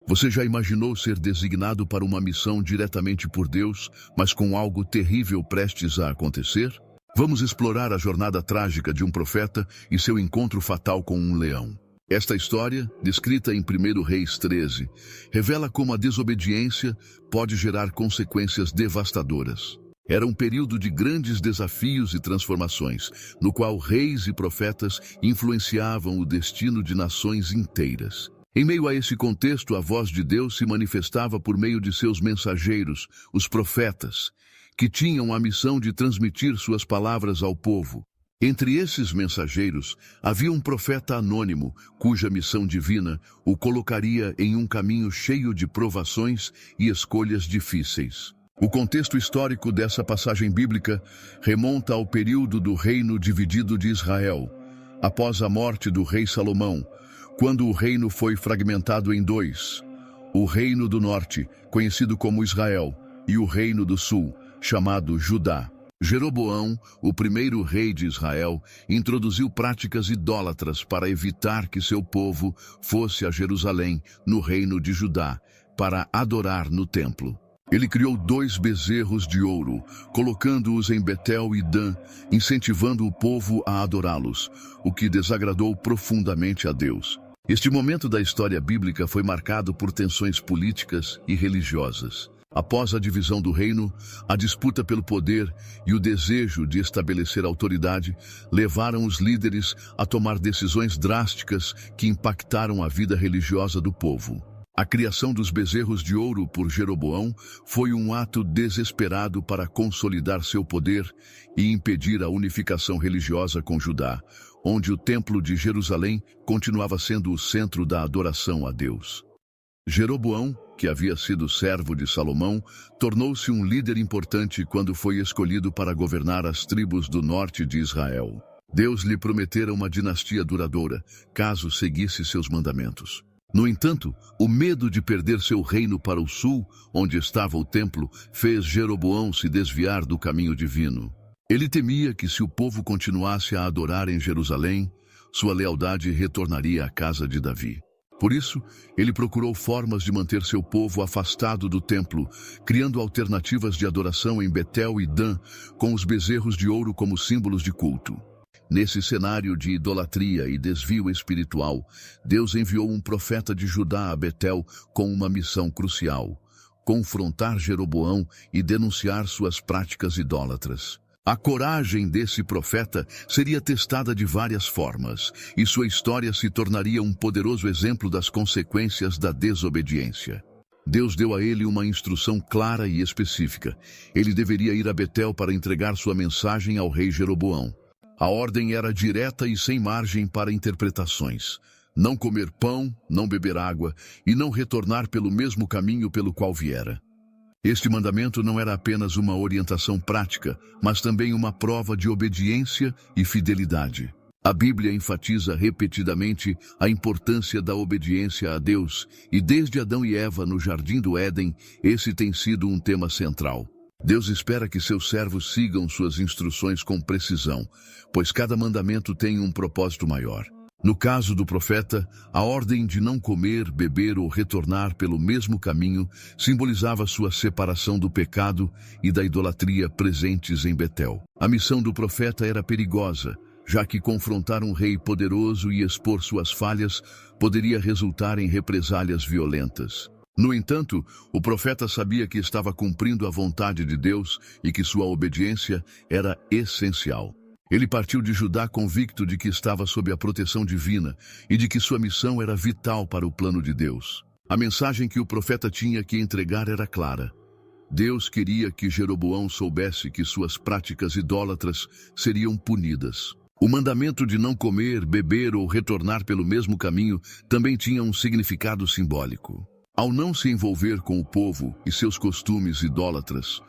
Você já imaginou ser designado para uma missão diretamente por Deus, mas com algo terrível prestes a acontecer? Vamos explorar a jornada trágica de um profeta e seu encontro fatal com um leão. Esta história, descrita em 1 Reis 13, revela como a desobediência pode gerar consequências devastadoras. Era um período de grandes desafios e transformações, no qual reis e profetas influenciavam o destino de nações inteiras. Em meio a esse contexto, a voz de Deus se manifestava por meio de seus mensageiros, os profetas, que tinham a missão de transmitir suas palavras ao povo. Entre esses mensageiros, havia um profeta anônimo, cuja missão divina o colocaria em um caminho cheio de provações e escolhas difíceis. O contexto histórico dessa passagem bíblica remonta ao período do reino dividido de Israel, após a morte do rei Salomão, quando o reino foi fragmentado em dois: o reino do norte, conhecido como Israel, e o reino do sul, chamado Judá. Jeroboão, o primeiro rei de Israel, introduziu práticas idólatras para evitar que seu povo fosse a Jerusalém, no reino de Judá, para adorar no templo. Ele criou 2 bezerros de ouro, colocando-os em Betel e Dan, incentivando o povo a adorá-los, o que desagradou profundamente a Deus. Este momento da história bíblica foi marcado por tensões políticas e religiosas. Após a divisão do reino, a disputa pelo poder e o desejo de estabelecer autoridade levaram os líderes a tomar decisões drásticas que impactaram a vida religiosa do povo. A criação dos bezerros de ouro por Jeroboão foi um ato desesperado para consolidar seu poder e impedir a unificação religiosa com Judá, onde o Templo de Jerusalém continuava sendo o centro da adoração a Deus. Jeroboão, que havia sido servo de Salomão, tornou-se um líder importante quando foi escolhido para governar as tribos do norte de Israel. Deus lhe prometera uma dinastia duradoura, caso seguisse seus mandamentos. No entanto, o medo de perder seu reino para o sul, onde estava o templo, fez Jeroboão se desviar do caminho divino. Ele temia que, se o povo continuasse a adorar em Jerusalém, sua lealdade retornaria à casa de Davi. Por isso, ele procurou formas de manter seu povo afastado do templo, criando alternativas de adoração em Betel e Dan, com os bezerros de ouro como símbolos de culto. Nesse cenário de idolatria e desvio espiritual, Deus enviou um profeta de Judá a Betel com uma missão crucial: confrontar Jeroboão e denunciar suas práticas idólatras. A coragem desse profeta seria testada de várias formas, e sua história se tornaria um poderoso exemplo das consequências da desobediência. Deus deu a ele uma instrução clara e específica. Ele deveria ir a Betel para entregar sua mensagem ao rei Jeroboão. A ordem era direta e sem margem para interpretações: não comer pão, não beber água e não retornar pelo mesmo caminho pelo qual viera. Este mandamento não era apenas uma orientação prática, mas também uma prova de obediência e fidelidade. A Bíblia enfatiza repetidamente a importância da obediência a Deus, e desde Adão e Eva no Jardim do Éden, esse tem sido um tema central. Deus espera que seus servos sigam suas instruções com precisão, pois cada mandamento tem um propósito maior. No caso do profeta, a ordem de não comer, beber ou retornar pelo mesmo caminho simbolizava sua separação do pecado e da idolatria presentes em Betel. A missão do profeta era perigosa, já que confrontar um rei poderoso e expor suas falhas poderia resultar em represálias violentas. No entanto, o profeta sabia que estava cumprindo a vontade de Deus e que sua obediência era essencial. Ele partiu de Judá convicto de que estava sob a proteção divina e de que sua missão era vital para o plano de Deus. A mensagem que o profeta tinha que entregar era clara. Deus queria que Jeroboão soubesse que suas práticas idólatras seriam punidas. O mandamento de não comer, beber ou retornar pelo mesmo caminho também tinha um significado simbólico. Ao não se envolver com o povo e seus costumes idólatras,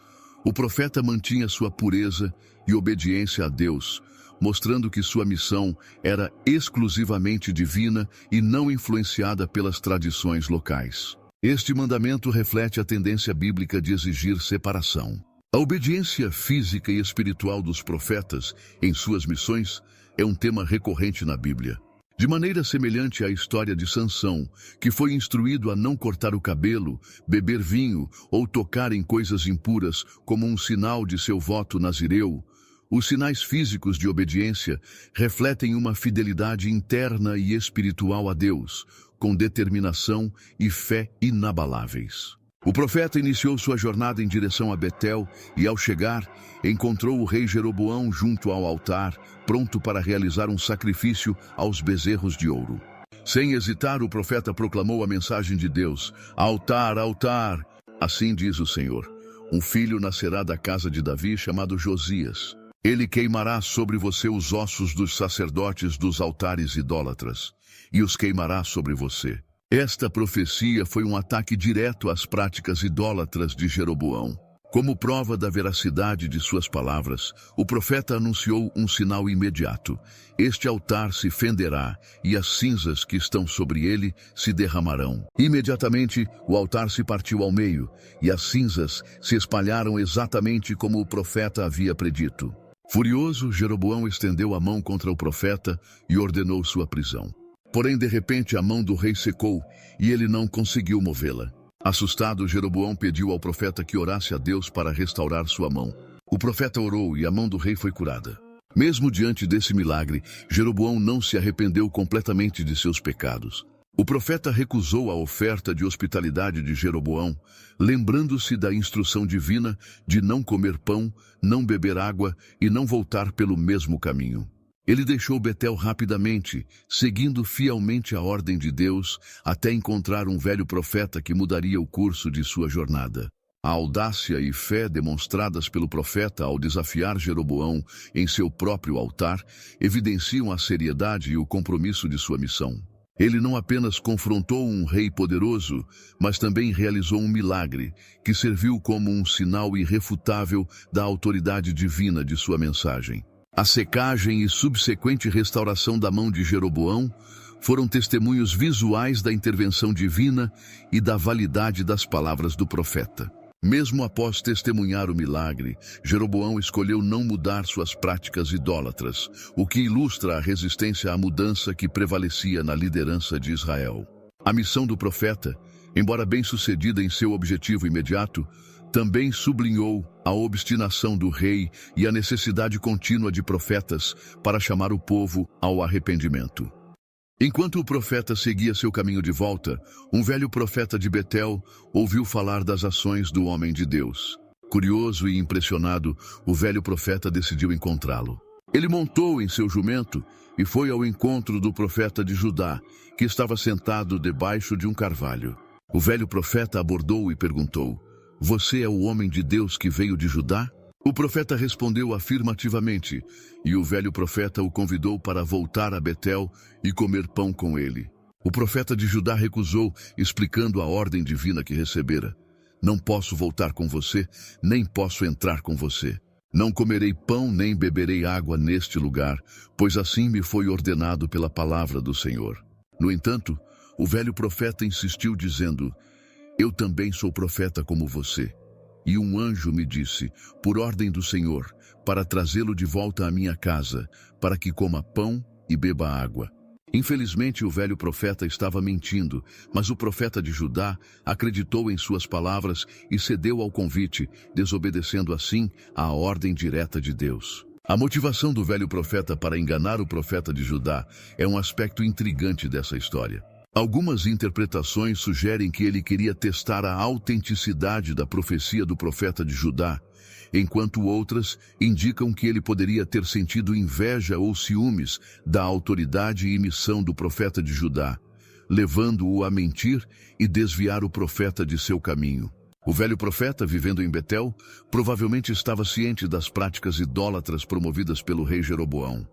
o profeta mantinha sua pureza e obediência a Deus, mostrando que sua missão era exclusivamente divina e não influenciada pelas tradições locais. Este mandamento reflete a tendência bíblica de exigir separação. A obediência física e espiritual dos profetas em suas missões é um tema recorrente na Bíblia. De maneira semelhante à história de Sansão, que foi instruído a não cortar o cabelo, beber vinho ou tocar em coisas impuras como um sinal de seu voto nazireu, os sinais físicos de obediência refletem uma fidelidade interna e espiritual a Deus, com determinação e fé inabaláveis. O profeta iniciou sua jornada em direção a Betel e, ao chegar, encontrou o rei Jeroboão junto ao altar, pronto para realizar um sacrifício aos bezerros de ouro. Sem hesitar, o profeta proclamou a mensagem de Deus: Altar, altar! Assim diz o Senhor: um filho nascerá da casa de Davi chamado Josias. Ele queimará sobre você os ossos dos sacerdotes dos altares idólatras, e os queimará sobre você. Esta profecia foi um ataque direto às práticas idólatras de Jeroboão. Como prova da veracidade de suas palavras, o profeta anunciou um sinal imediato: este altar se fenderá e as cinzas que estão sobre ele se derramarão. Imediatamente, o altar se partiu ao meio e as cinzas se espalharam exatamente como o profeta havia predito. Furioso, Jeroboão estendeu a mão contra o profeta e ordenou sua prisão. Porém, de repente, a mão do rei secou e ele não conseguiu movê-la. Assustado, Jeroboão pediu ao profeta que orasse a Deus para restaurar sua mão. O profeta orou e a mão do rei foi curada. Mesmo diante desse milagre, Jeroboão não se arrependeu completamente de seus pecados. O profeta recusou a oferta de hospitalidade de Jeroboão, lembrando-se da instrução divina de não comer pão, não beber água e não voltar pelo mesmo caminho. Ele deixou Betel rapidamente, seguindo fielmente a ordem de Deus, até encontrar um velho profeta que mudaria o curso de sua jornada. A audácia e fé demonstradas pelo profeta ao desafiar Jeroboão em seu próprio altar evidenciam a seriedade e o compromisso de sua missão. Ele não apenas confrontou um rei poderoso, mas também realizou um milagre, que serviu como um sinal irrefutável da autoridade divina de sua mensagem. A secagem e subsequente restauração da mão de Jeroboão foram testemunhos visuais da intervenção divina e da validade das palavras do profeta. Mesmo após testemunhar o milagre, Jeroboão escolheu não mudar suas práticas idólatras, o que ilustra a resistência à mudança que prevalecia na liderança de Israel. A missão do profeta, embora bem-sucedida em seu objetivo imediato, também sublinhou a obstinação do rei e a necessidade contínua de profetas para chamar o povo ao arrependimento. Enquanto o profeta seguia seu caminho de volta, um velho profeta de Betel ouviu falar das ações do homem de Deus. Curioso e impressionado, o velho profeta decidiu encontrá-lo. Ele montou em seu jumento e foi ao encontro do profeta de Judá, que estava sentado debaixo de um carvalho. O velho profeta abordou e perguntou: Você é o homem de Deus que veio de Judá? O profeta respondeu afirmativamente, e o velho profeta o convidou para voltar a Betel e comer pão com ele. O profeta de Judá recusou, explicando a ordem divina que recebera. Não posso voltar com você, nem posso entrar com você. Não comerei pão nem beberei água neste lugar, pois assim me foi ordenado pela palavra do Senhor. No entanto, o velho profeta insistiu dizendo: Eu também sou profeta como você. E um anjo me disse, por ordem do Senhor, para trazê-lo de volta à minha casa, para que coma pão e beba água. Infelizmente, o velho profeta estava mentindo, mas o profeta de Judá acreditou em suas palavras e cedeu ao convite, desobedecendo assim à ordem direta de Deus. A motivação do velho profeta para enganar o profeta de Judá é um aspecto intrigante dessa história. Algumas interpretações sugerem que ele queria testar a autenticidade da profecia do profeta de Judá, enquanto outras indicam que ele poderia ter sentido inveja ou ciúmes da autoridade e missão do profeta de Judá, levando-o a mentir e desviar o profeta de seu caminho. O velho profeta, vivendo em Betel, provavelmente estava ciente das práticas idólatras promovidas pelo rei Jeroboão.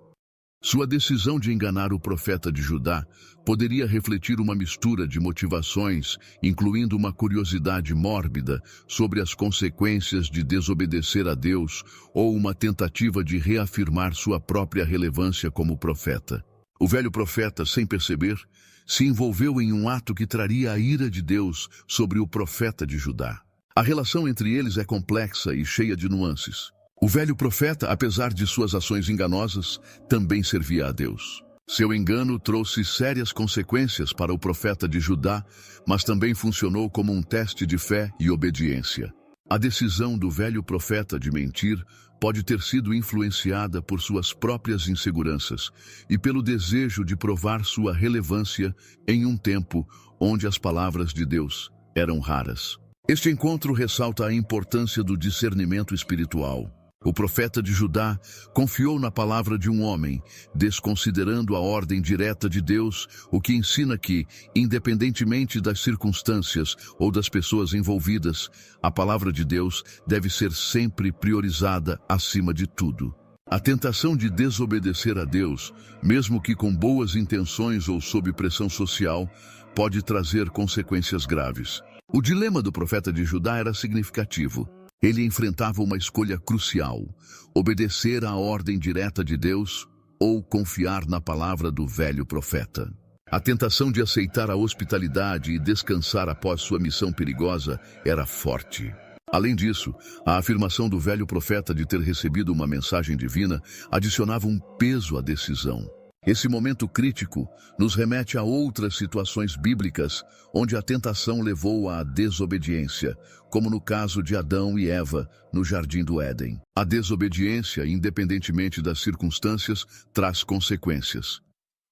Sua decisão de enganar o profeta de Judá poderia refletir uma mistura de motivações, incluindo uma curiosidade mórbida sobre as consequências de desobedecer a Deus ou uma tentativa de reafirmar sua própria relevância como profeta. O velho profeta, sem perceber, se envolveu em um ato que traria a ira de Deus sobre o profeta de Judá. A relação entre eles é complexa e cheia de nuances. O velho profeta, apesar de suas ações enganosas, também servia a Deus. Seu engano trouxe sérias consequências para o profeta de Judá, mas também funcionou como um teste de fé e obediência. A decisão do velho profeta de mentir pode ter sido influenciada por suas próprias inseguranças e pelo desejo de provar sua relevância em um tempo onde as palavras de Deus eram raras. Este encontro ressalta a importância do discernimento espiritual. O profeta de Judá confiou na palavra de um homem, desconsiderando a ordem direta de Deus, o que ensina que, independentemente das circunstâncias ou das pessoas envolvidas, a palavra de Deus deve ser sempre priorizada acima de tudo. A tentação de desobedecer a Deus, mesmo que com boas intenções ou sob pressão social, pode trazer consequências graves. O dilema do profeta de Judá era significativo. Ele enfrentava uma escolha crucial: obedecer à ordem direta de Deus ou confiar na palavra do velho profeta. A tentação de aceitar a hospitalidade e descansar após sua missão perigosa era forte. Além disso, a afirmação do velho profeta de ter recebido uma mensagem divina adicionava um peso à decisão. Esse momento crítico nos remete a outras situações bíblicas onde a tentação levou à desobediência, como no caso de Adão e Eva no Jardim do Éden. A desobediência, independentemente das circunstâncias, traz consequências.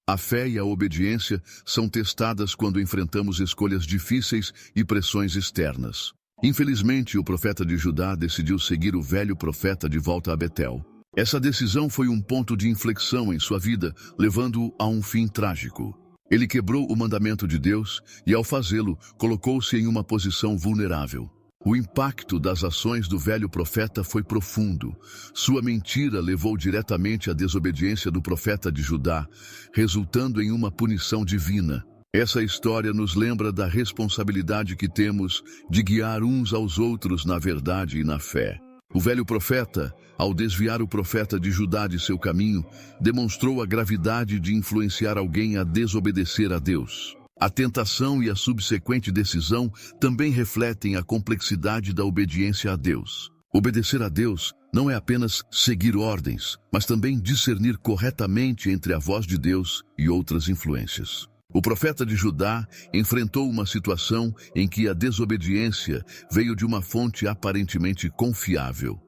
A fé e a obediência são testadas quando enfrentamos escolhas difíceis e pressões externas. Infelizmente, o profeta de Judá decidiu seguir o velho profeta de volta a Betel. Essa decisão foi um ponto de inflexão em sua vida, levando-o a um fim trágico. Ele quebrou o mandamento de Deus e, ao fazê-lo, colocou-se em uma posição vulnerável. O impacto das ações do velho profeta foi profundo. Sua mentira levou diretamente à desobediência do profeta de Judá, resultando em uma punição divina. Essa história nos lembra da responsabilidade que temos de guiar uns aos outros na verdade e na fé. O velho profeta, ao desviar o profeta de Judá de seu caminho, demonstrou a gravidade de influenciar alguém a desobedecer a Deus. A tentação e a subsequente decisão também refletem a complexidade da obediência a Deus. Obedecer a Deus não é apenas seguir ordens, mas também discernir corretamente entre a voz de Deus e outras influências. O profeta de Judá enfrentou uma situação em que a desobediência veio de uma fonte aparentemente confiável: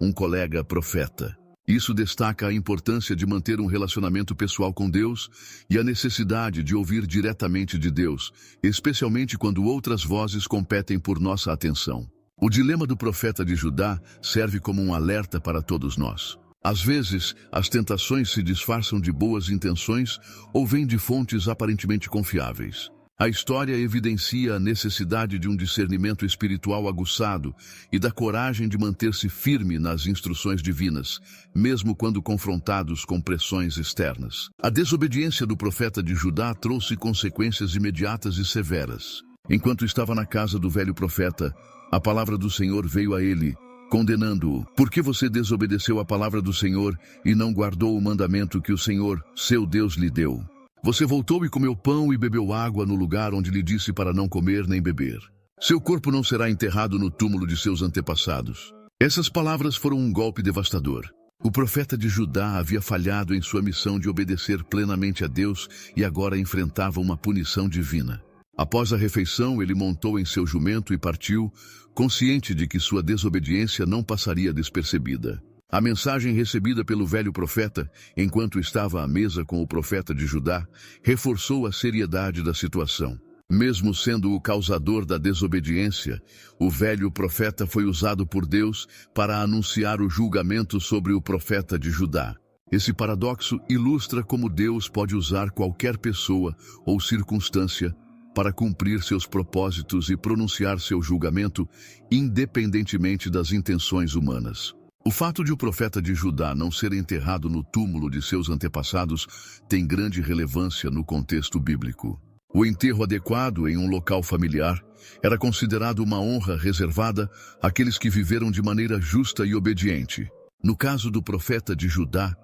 um colega profeta. Isso destaca a importância de manter um relacionamento pessoal com Deus e a necessidade de ouvir diretamente de Deus, especialmente quando outras vozes competem por nossa atenção. O dilema do profeta de Judá serve como um alerta para todos nós. Às vezes, as tentações se disfarçam de boas intenções ou vêm de fontes aparentemente confiáveis. A história evidencia a necessidade de um discernimento espiritual aguçado e da coragem de manter-se firme nas instruções divinas, mesmo quando confrontados com pressões externas. A desobediência do profeta de Judá trouxe consequências imediatas e severas. Enquanto estava na casa do velho profeta, a palavra do Senhor veio a ele, condenando-o: "Por que você desobedeceu a palavra do Senhor e não guardou o mandamento que o Senhor, seu Deus, lhe deu? Você voltou e comeu pão e bebeu água no lugar onde lhe disse para não comer nem beber. Seu corpo não será enterrado no túmulo de seus antepassados." Essas palavras foram um golpe devastador. O profeta de Judá havia falhado em sua missão de obedecer plenamente a Deus e agora enfrentava uma punição divina. Após a refeição, ele montou em seu jumento e partiu, consciente de que sua desobediência não passaria despercebida. A mensagem recebida pelo velho profeta, enquanto estava à mesa com o profeta de Judá, reforçou a seriedade da situação. Mesmo sendo o causador da desobediência, o velho profeta foi usado por Deus para anunciar o julgamento sobre o profeta de Judá. Esse paradoxo ilustra como Deus pode usar qualquer pessoa ou circunstância para cumprir seus propósitos e pronunciar seu julgamento, independentemente das intenções humanas. O fato de o profeta de Judá não ser enterrado no túmulo de seus antepassados tem grande relevância no contexto bíblico. O enterro adequado em um local familiar era considerado uma honra reservada àqueles que viveram de maneira justa e obediente. No caso do profeta de Judá,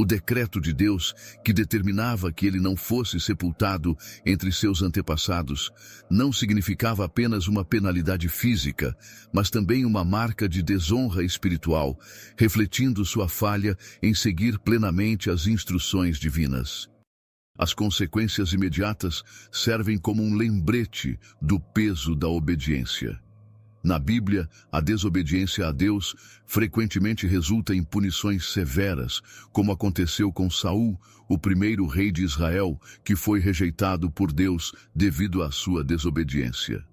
o decreto de Deus, que determinava que ele não fosse sepultado entre seus antepassados, não significava apenas uma penalidade física, mas também uma marca de desonra espiritual, refletindo sua falha em seguir plenamente as instruções divinas. As consequências imediatas servem como um lembrete do peso da obediência. Na Bíblia, a desobediência a Deus frequentemente resulta em punições severas, como aconteceu com Saul, o primeiro rei de Israel, que foi rejeitado por Deus devido à sua desobediência.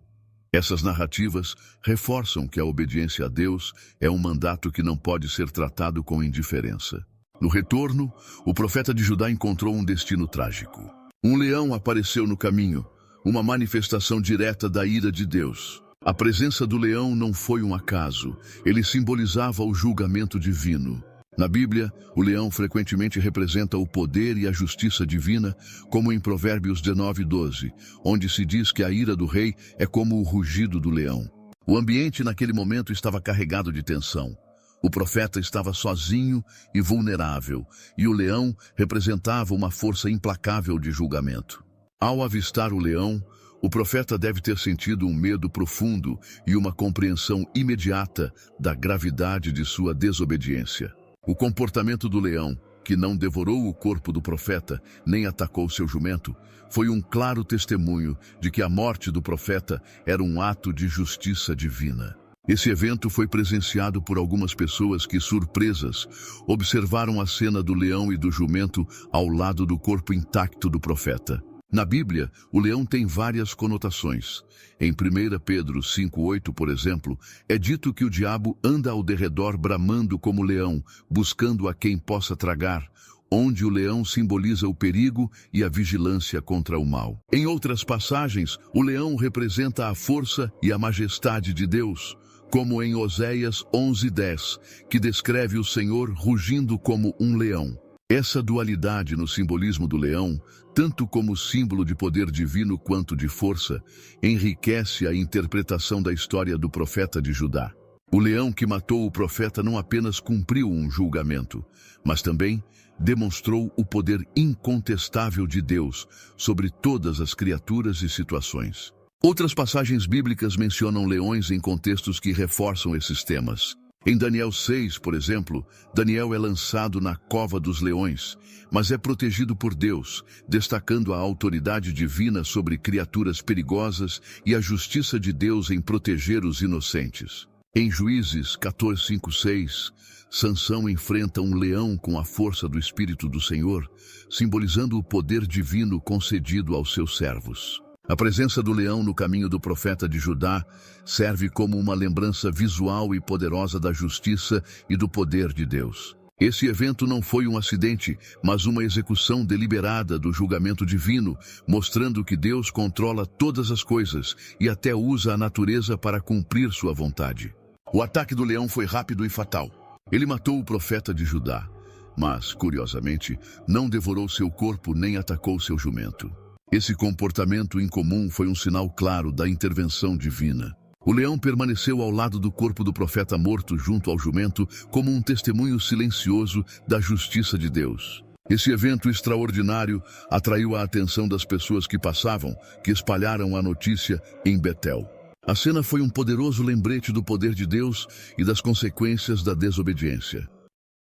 Essas narrativas reforçam que a obediência a Deus é um mandato que não pode ser tratado com indiferença. No retorno, o profeta de Judá encontrou um destino trágico. Um leão apareceu no caminho, uma manifestação direta da ira de Deus. A presença do leão não foi um acaso, ele simbolizava o julgamento divino. Na Bíblia, o leão frequentemente representa o poder e a justiça divina, como em Provérbios 19:12, onde se diz que a ira do rei é como o rugido do leão. O ambiente naquele momento estava carregado de tensão. O profeta estava sozinho e vulnerável, e o leão representava uma força implacável de julgamento. Ao avistar o leão, o profeta deve ter sentido um medo profundo e uma compreensão imediata da gravidade de sua desobediência. O comportamento do leão, que não devorou o corpo do profeta, nem atacou seu jumento, foi um claro testemunho de que a morte do profeta era um ato de justiça divina. Esse evento foi presenciado por algumas pessoas que, surpresas, observaram a cena do leão e do jumento ao lado do corpo intacto do profeta. Na Bíblia, o leão tem várias conotações. Em 1 Pedro 5:8, por exemplo, é dito que o diabo anda ao derredor bramando como leão, buscando a quem possa tragar, onde o leão simboliza o perigo e a vigilância contra o mal. Em outras passagens, o leão representa a força e a majestade de Deus, como em Oséias 11:10, que descreve o Senhor rugindo como um leão. Essa dualidade no simbolismo do leão, tanto como símbolo de poder divino quanto de força, enriquece a interpretação da história do profeta de Judá. O leão que matou o profeta não apenas cumpriu um julgamento, mas também demonstrou o poder incontestável de Deus sobre todas as criaturas e situações. Outras passagens bíblicas mencionam leões em contextos que reforçam esses temas. Em Daniel 6, por exemplo, Daniel é lançado na cova dos leões, mas é protegido por Deus, destacando a autoridade divina sobre criaturas perigosas e a justiça de Deus em proteger os inocentes. Em Juízes 14:5-6, Sansão enfrenta um leão com a força do Espírito do Senhor, simbolizando o poder divino concedido aos seus servos. A presença do leão no caminho do profeta de Judá serve como uma lembrança visual e poderosa da justiça e do poder de Deus. Esse evento não foi um acidente, mas uma execução deliberada do julgamento divino, mostrando que Deus controla todas as coisas e até usa a natureza para cumprir sua vontade. O ataque do leão foi rápido e fatal. Ele matou o profeta de Judá, mas, curiosamente, não devorou seu corpo nem atacou seu jumento. Esse comportamento incomum foi um sinal claro da intervenção divina. O leão permaneceu ao lado do corpo do profeta morto junto ao jumento como um testemunho silencioso da justiça de Deus. Esse evento extraordinário atraiu a atenção das pessoas que passavam, que espalharam a notícia em Betel. A cena foi um poderoso lembrete do poder de Deus e das consequências da desobediência.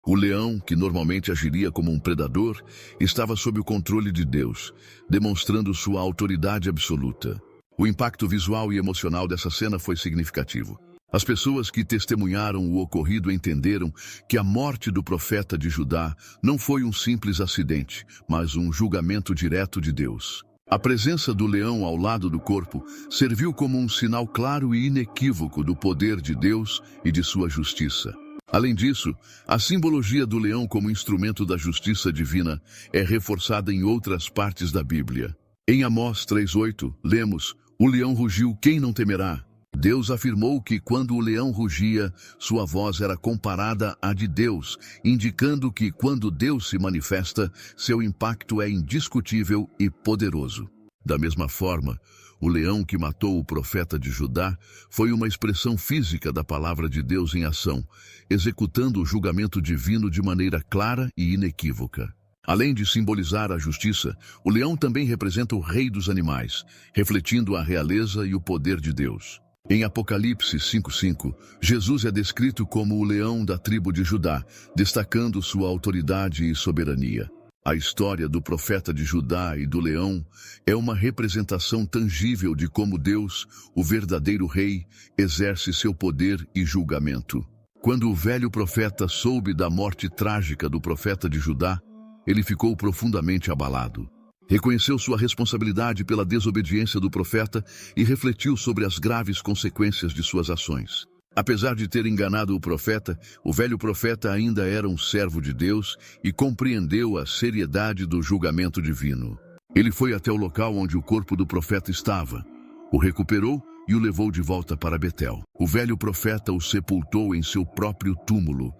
O leão, que normalmente agiria como um predador, estava sob o controle de Deus, demonstrando sua autoridade absoluta. O impacto visual e emocional dessa cena foi significativo. As pessoas que testemunharam o ocorrido entenderam que a morte do profeta de Judá não foi um simples acidente, mas um julgamento direto de Deus. A presença do leão ao lado do corpo serviu como um sinal claro e inequívoco do poder de Deus e de sua justiça. Além disso, a simbologia do leão como instrumento da justiça divina é reforçada em outras partes da Bíblia. Em Amós 3:8, lemos: "O leão rugiu, quem não temerá?" Deus afirmou que quando o leão rugia, sua voz era comparada à de Deus, indicando que quando Deus se manifesta, seu impacto é indiscutível e poderoso. Da mesma forma, o leão que matou o profeta de Judá foi uma expressão física da palavra de Deus em ação, executando o julgamento divino de maneira clara e inequívoca. Além de simbolizar a justiça, o leão também representa o rei dos animais, refletindo a realeza e o poder de Deus. Em Apocalipse 5:5, Jesus é descrito como o leão da tribo de Judá, destacando sua autoridade e soberania. A história do profeta de Judá e do leão é uma representação tangível de como Deus, o verdadeiro rei, exerce seu poder e julgamento. Quando o velho profeta soube da morte trágica do profeta de Judá, ele ficou profundamente abalado. Reconheceu sua responsabilidade pela desobediência do profeta e refletiu sobre as graves consequências de suas ações. Apesar de ter enganado o profeta, o velho profeta ainda era um servo de Deus e compreendeu a seriedade do julgamento divino. Ele foi até o local onde o corpo do profeta estava, o recuperou e o levou de volta para Betel. O velho profeta o sepultou em seu próprio túmulo,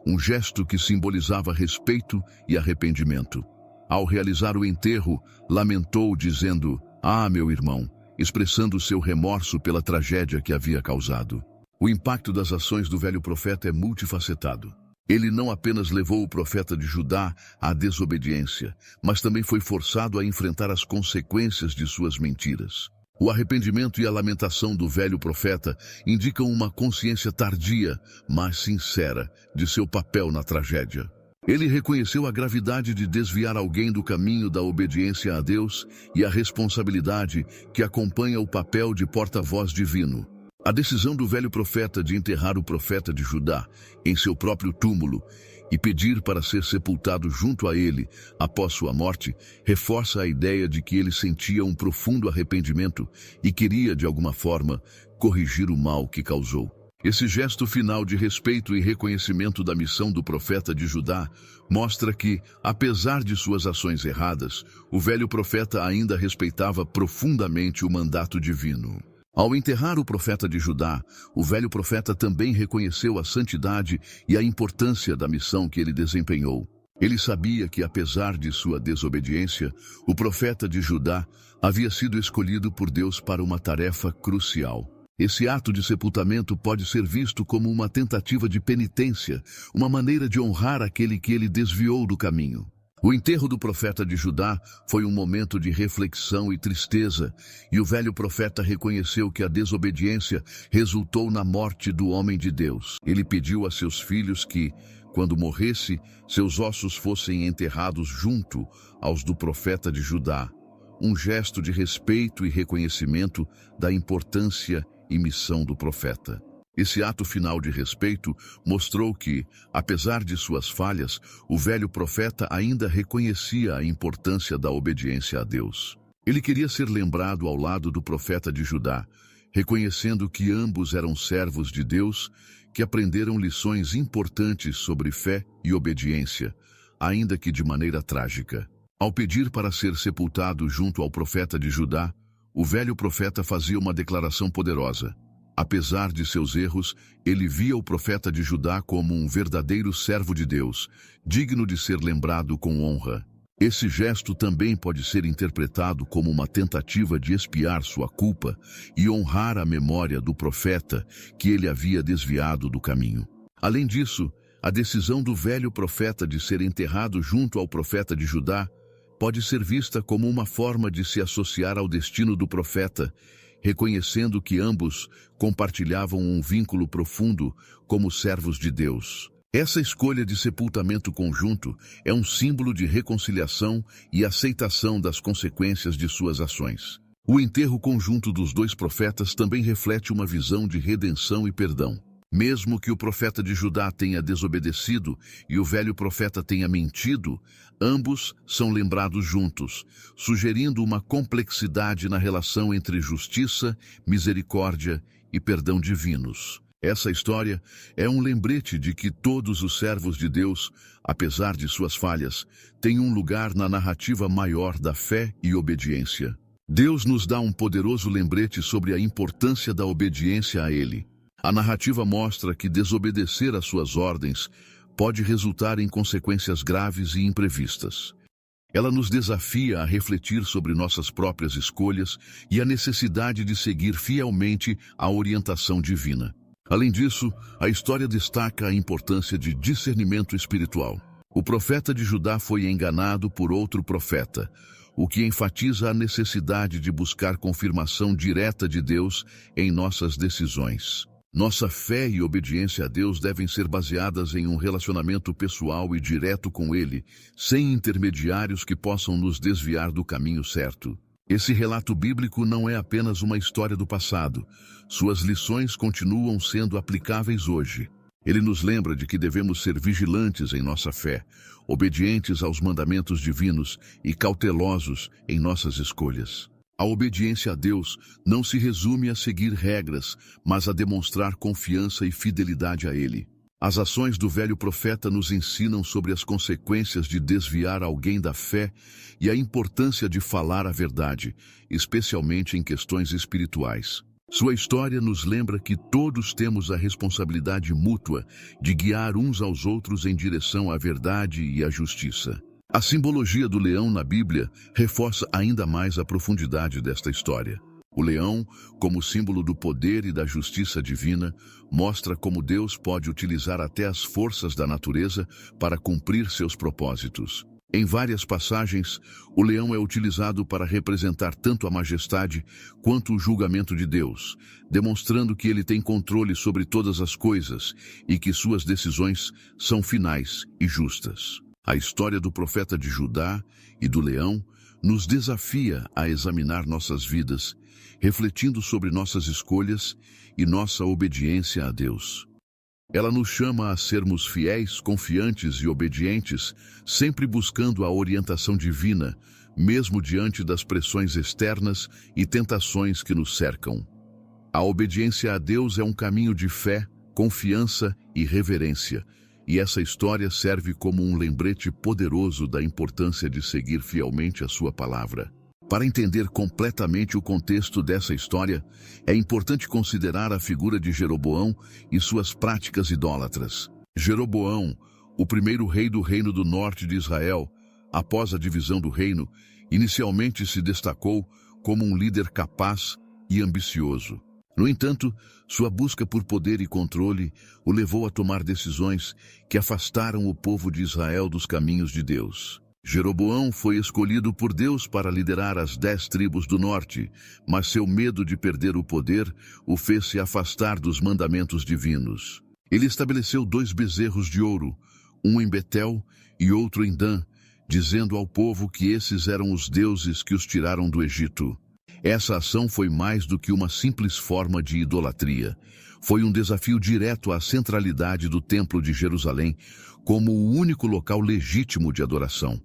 um gesto que simbolizava respeito e arrependimento. Ao realizar o enterro, lamentou dizendo: "Ah, meu irmão", expressando seu remorso pela tragédia que havia causado. O impacto das ações do velho profeta é multifacetado. Ele não apenas levou o profeta de Judá à desobediência, mas também foi forçado a enfrentar as consequências de suas mentiras. O arrependimento e a lamentação do velho profeta indicam uma consciência tardia, mas sincera, de seu papel na tragédia. Ele reconheceu a gravidade de desviar alguém do caminho da obediência a Deus e a responsabilidade que acompanha o papel de porta-voz divino. A decisão do velho profeta de enterrar o profeta de Judá em seu próprio túmulo e pedir para ser sepultado junto a ele após sua morte reforça a ideia de que ele sentia um profundo arrependimento e queria, de alguma forma, corrigir o mal que causou. Esse gesto final de respeito e reconhecimento da missão do profeta de Judá mostra que, apesar de suas ações erradas, o velho profeta ainda respeitava profundamente o mandato divino. Ao enterrar o profeta de Judá, o velho profeta também reconheceu a santidade e a importância da missão que ele desempenhou. Ele sabia que, apesar de sua desobediência, o profeta de Judá havia sido escolhido por Deus para uma tarefa crucial. Esse ato de sepultamento pode ser visto como uma tentativa de penitência, uma maneira de honrar aquele que ele desviou do caminho. O enterro do profeta de Judá foi um momento de reflexão e tristeza, e o velho profeta reconheceu que a desobediência resultou na morte do homem de Deus. Ele pediu a seus filhos que, quando morresse, seus ossos fossem enterrados junto aos do profeta de Judá, um gesto de respeito e reconhecimento da importância e missão do profeta. Esse ato final de respeito mostrou que, apesar de suas falhas, o velho profeta ainda reconhecia a importância da obediência a Deus. Ele queria ser lembrado ao lado do profeta de Judá, reconhecendo que ambos eram servos de Deus que aprenderam lições importantes sobre fé e obediência, ainda que de maneira trágica. Ao pedir para ser sepultado junto ao profeta de Judá, o velho profeta fazia uma declaração poderosa. Apesar de seus erros, ele via o profeta de Judá como um verdadeiro servo de Deus, digno de ser lembrado com honra. Esse gesto também pode ser interpretado como uma tentativa de expiar sua culpa e honrar a memória do profeta que ele havia desviado do caminho. Além disso, a decisão do velho profeta de ser enterrado junto ao profeta de Judá pode ser vista como uma forma de se associar ao destino do profeta, reconhecendo que ambos compartilhavam um vínculo profundo como servos de Deus. Essa escolha de sepultamento conjunto é um símbolo de reconciliação e aceitação das consequências de suas ações. O enterro conjunto dos dois profetas também reflete uma visão de redenção e perdão. Mesmo que o profeta de Judá tenha desobedecido e o velho profeta tenha mentido, ambos são lembrados juntos, sugerindo uma complexidade na relação entre justiça, misericórdia e perdão divinos. Essa história é um lembrete de que todos os servos de Deus, apesar de suas falhas, têm um lugar na narrativa maior da fé e obediência. Deus nos dá um poderoso lembrete sobre a importância da obediência a Ele. A narrativa mostra que desobedecer às suas ordens pode resultar em consequências graves e imprevistas. Ela nos desafia a refletir sobre nossas próprias escolhas e a necessidade de seguir fielmente a orientação divina. Além disso, a história destaca a importância de discernimento espiritual. O profeta de Judá foi enganado por outro profeta, o que enfatiza a necessidade de buscar confirmação direta de Deus em nossas decisões. Nossa fé e obediência a Deus devem ser baseadas em um relacionamento pessoal e direto com Ele, sem intermediários que possam nos desviar do caminho certo. Esse relato bíblico não é apenas uma história do passado. Suas lições continuam sendo aplicáveis hoje. Ele nos lembra de que devemos ser vigilantes em nossa fé, obedientes aos mandamentos divinos e cautelosos em nossas escolhas. A obediência a Deus não se resume a seguir regras, mas a demonstrar confiança e fidelidade a Ele. As ações do velho profeta nos ensinam sobre as consequências de desviar alguém da fé e a importância de falar a verdade, especialmente em questões espirituais. Sua história nos lembra que todos temos a responsabilidade mútua de guiar uns aos outros em direção à verdade e à justiça. A simbologia do leão na Bíblia reforça ainda mais a profundidade desta história. O leão, como símbolo do poder e da justiça divina, mostra como Deus pode utilizar até as forças da natureza para cumprir seus propósitos. Em várias passagens, o leão é utilizado para representar tanto a majestade quanto o julgamento de Deus, demonstrando que ele tem controle sobre todas as coisas e que suas decisões são finais e justas. A história do profeta de Judá e do leão nos desafia a examinar nossas vidas, refletindo sobre nossas escolhas e nossa obediência a Deus. Ela nos chama a sermos fiéis, confiantes e obedientes, sempre buscando a orientação divina, mesmo diante das pressões externas e tentações que nos cercam. A obediência a Deus é um caminho de fé, confiança e reverência, e essa história serve como um lembrete poderoso da importância de seguir fielmente a sua palavra. Para entender completamente o contexto dessa história, é importante considerar a figura de Jeroboão e suas práticas idólatras. Jeroboão, o primeiro rei do Reino do Norte de Israel, após a divisão do reino, inicialmente se destacou como um líder capaz e ambicioso. No entanto, sua busca por poder e controle o levou a tomar decisões que afastaram o povo de Israel dos caminhos de Deus. Jeroboão foi escolhido por Deus para liderar as 10 tribos do norte, mas seu medo de perder o poder o fez se afastar dos mandamentos divinos. Ele estabeleceu 2 bezerros de ouro, um em Betel e outro em Dan, dizendo ao povo que esses eram os deuses que os tiraram do Egito. Essa ação foi mais do que uma simples forma de idolatria. Foi um desafio direto à centralidade do Templo de Jerusalém como o único local legítimo de adoração.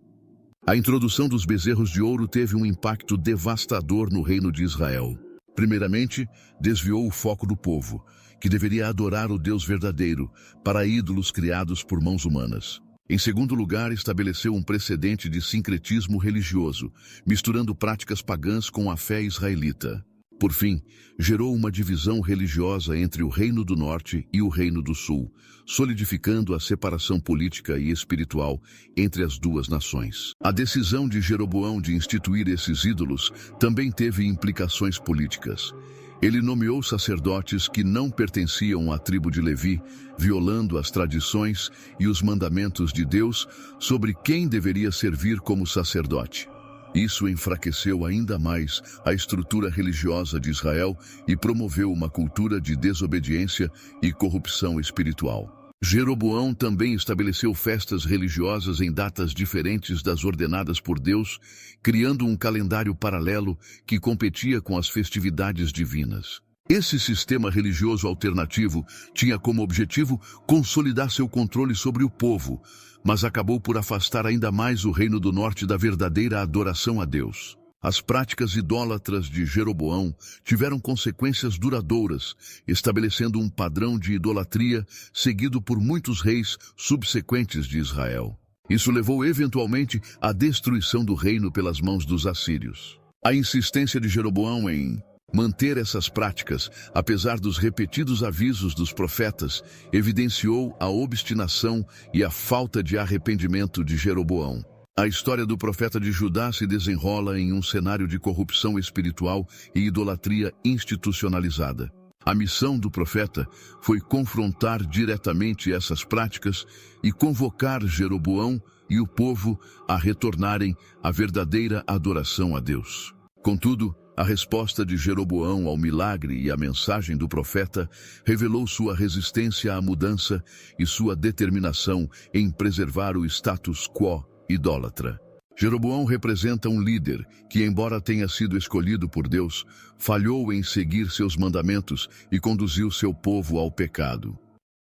A introdução dos bezerros de ouro teve um impacto devastador no reino de Israel. Primeiramente, desviou o foco do povo, que deveria adorar o Deus verdadeiro, para ídolos criados por mãos humanas. Em segundo lugar, estabeleceu um precedente de sincretismo religioso, misturando práticas pagãs com a fé israelita. Por fim, gerou uma divisão religiosa entre o Reino do Norte e o Reino do Sul, solidificando a separação política e espiritual entre as duas nações. A decisão de Jeroboão de instituir esses ídolos também teve implicações políticas. Ele nomeou sacerdotes que não pertenciam à tribo de Levi, violando as tradições e os mandamentos de Deus sobre quem deveria servir como sacerdote. Isso enfraqueceu ainda mais a estrutura religiosa de Israel e promoveu uma cultura de desobediência e corrupção espiritual. Jeroboão também estabeleceu festas religiosas em datas diferentes das ordenadas por Deus, criando um calendário paralelo que competia com as festividades divinas. Esse sistema religioso alternativo tinha como objetivo consolidar seu controle sobre o povo, mas acabou por afastar ainda mais o Reino do Norte da verdadeira adoração a Deus. As práticas idólatras de Jeroboão tiveram consequências duradouras, estabelecendo um padrão de idolatria seguido por muitos reis subsequentes de Israel. Isso levou eventualmente à destruição do reino pelas mãos dos assírios. A insistência de Jeroboão em manter essas práticas, apesar dos repetidos avisos dos profetas, evidenciou a obstinação e a falta de arrependimento de Jeroboão. A história do profeta de Judá se desenrola em um cenário de corrupção espiritual e idolatria institucionalizada. A missão do profeta foi confrontar diretamente essas práticas e convocar Jeroboão e o povo a retornarem à verdadeira adoração a Deus. Contudo, A resposta de Jeroboão ao milagre e a mensagem do profeta revelou sua resistência à mudança e sua determinação em preservar o status quo idólatra. Jeroboão representa um líder que, embora tenha sido escolhido por Deus, falhou em seguir seus mandamentos e conduziu seu povo ao pecado.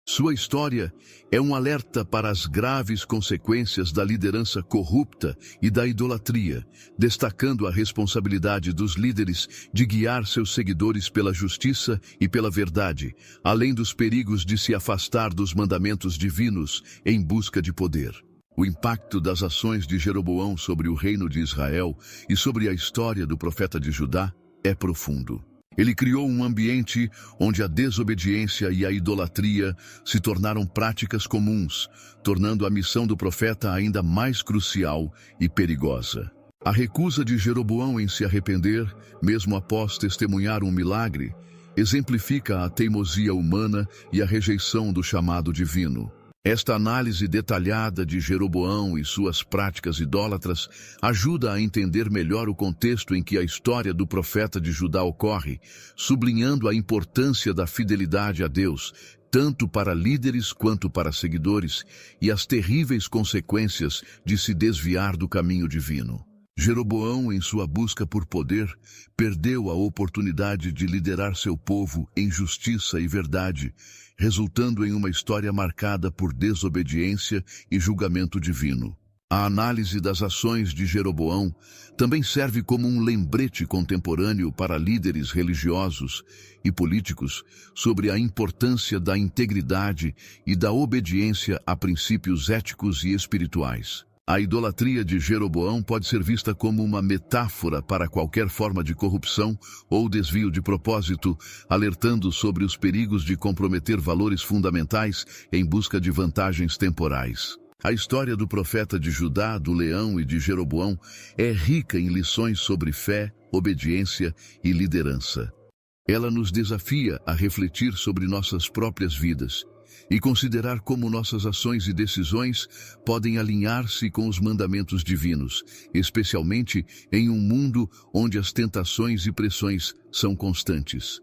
Sua história é um alerta para as graves consequências da liderança corrupta e da idolatria, destacando a responsabilidade dos líderes de guiar seus seguidores pela justiça e pela verdade, além dos perigos de se afastar dos mandamentos divinos em busca de poder. O impacto das ações de Jeroboão sobre o reino de Israel e sobre a história do profeta de Judá é profundo. Ele criou um ambiente onde a desobediência e a idolatria se tornaram práticas comuns, tornando a missão do profeta ainda mais crucial e perigosa. A recusa de Jeroboão em se arrepender, mesmo após testemunhar um milagre, exemplifica a teimosia humana e a rejeição do chamado divino. Esta análise detalhada de Jeroboão e suas práticas idólatras ajuda a entender melhor o contexto em que a história do profeta de Judá ocorre, sublinhando a importância da fidelidade a Deus, tanto para líderes quanto para seguidores, e as terríveis consequências de se desviar do caminho divino. Jeroboão, em sua busca por poder, perdeu a oportunidade de liderar seu povo em justiça e verdade, resultando em uma história marcada por desobediência e julgamento divino. A análise das ações de Jeroboão também serve como um lembrete contemporâneo para líderes religiosos e políticos sobre a importância da integridade e da obediência a princípios éticos e espirituais. A idolatria de Jeroboão pode ser vista como uma metáfora para qualquer forma de corrupção ou desvio de propósito, alertando sobre os perigos de comprometer valores fundamentais em busca de vantagens temporais. A história do profeta de Judá, do leão e de Jeroboão é rica em lições sobre fé, obediência e liderança. Ela nos desafia a refletir sobre nossas próprias vidas e considerar como nossas ações e decisões podem alinhar-se com os mandamentos divinos, especialmente em um mundo onde as tentações e pressões são constantes.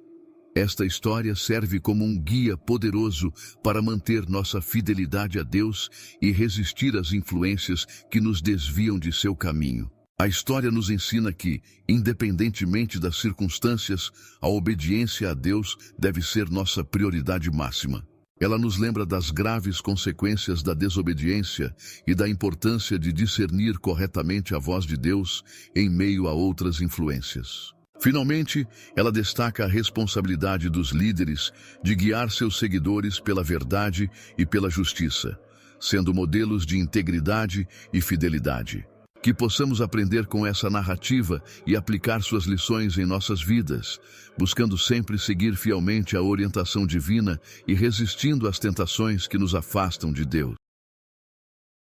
Esta história serve como um guia poderoso para manter nossa fidelidade a Deus e resistir às influências que nos desviam de seu caminho. A história nos ensina que, independentemente das circunstâncias, a obediência a Deus deve ser nossa prioridade máxima. Ela nos lembra das graves consequências da desobediência e da importância de discernir corretamente a voz de Deus em meio a outras influências. Finalmente, ela destaca a responsabilidade dos líderes de guiar seus seguidores pela verdade e pela justiça, sendo modelos de integridade e fidelidade. Que possamos aprender com essa narrativa e aplicar suas lições em nossas vidas, buscando sempre seguir fielmente a orientação divina e resistindo às tentações que nos afastam de Deus.